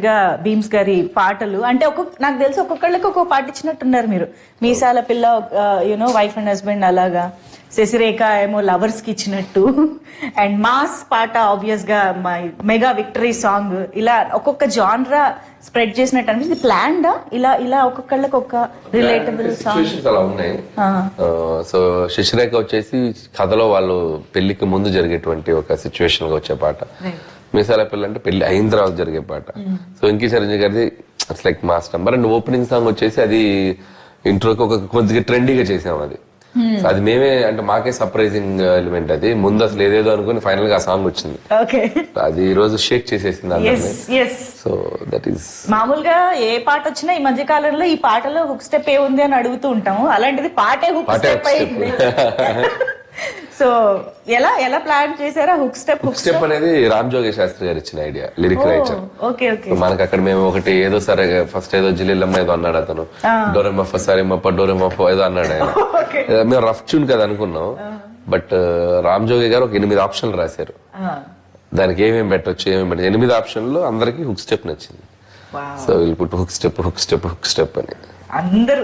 గా భీమ్స్ గారి పాటలు అంటే నాకు తెలిసి ఒక్కొక్కళ్ళకి ఒక్కొక్క పాట ఇచ్చినట్టున్నారు మీరు. మీసాల పిల్ల వైఫ్ అండ్ హస్బెండ్ అలాగా, శశిరేఖ ఏమో లవర్స్ కి ఇచ్చినట్టు, అండ్ మాస్ పాట ఆబ్వియస్ గా మెగా విక్టరీ సాంగ్, ఇలా ఒక్కొక్క జాన్రా స్ప్రెడ్ చేసినట్టు అనిపిస్తుంది. ప్లాన్ డా ఇలా ఇలా ఒక్కొక్కళ్ళకి ఒక రిలేటబుల్ సాంగ్ అలా ఉన్నాయి. సో శశిరేఖ వచ్చేసి కథలో వాళ్ళు పెళ్లికి ముందు జరిగేటువంటి ఒక సిచ్యువేషన్ గా వచ్చే పాట. మీసాల పిల్ల అంటే పెళ్లి అయిన తర్వాత జరిగే పాట. సో వెంకీ చిరంజీవి గారిది it's like mass number. And opening song వచ్చేసి అది ఇంట్రోకి ఒక కొద్దిగా ట్రెండీగా చేసాం. అది అది మేమే అంటే మాకే సర్ప్రైజింగ్ ఎలిమెంట్. అది ముందు అసలు ఏదేదో అనుకుని ఫైనల్ గా ఆ సాంగ్ వచ్చింది. అది ఈ రోజు షేక్ చేసేసింది. సో దట్ ఈస్ మామూలుగా ఏ పాట వచ్చినా ఈ మధ్య కాలంలో ఈ పాటలో హుక్ స్టెప్ ఏ ఉంది అని అడుగుతూ ఉంటాము. అలాంటిది పాటే హుక్ స్టెప్ అయింది. సో ఎలా ఎలా ప్లాన్ చేశారా హుక్ స్టెప్? హుక్ స్టెప్ అనేది రామ్ జోగి శాస్త్రి గారు ఇచ్చిన ఐడియా, లిరిక్ రైటర్. మనకు అక్కడ మేము ఒకటి ఏదో సరే ఫస్ట్ ఏదో జిల్లిల్లమ్మ ఏదో అన్నాడు అతను, డోరెమఫ సరే మప్ప డోరెమఫ ఏదో అన్నాడు ఆయన. మేము రఫ్ ట్యూన్ కదా అనుకున్నాం, బట్ రామ్ జోగి గారు ఒక 8 ఆప్షన్లు రాశారు. దానికి ఏమేమి పెట్టొచ్చు ఏమేమి పెట్టచ్చు, 8 ఆప్షన్లు అందరికి హుక్ స్టెప్ నచ్చింది. సో వీళ్ళు పుట్టు hook step hook step hook step అని అందరూ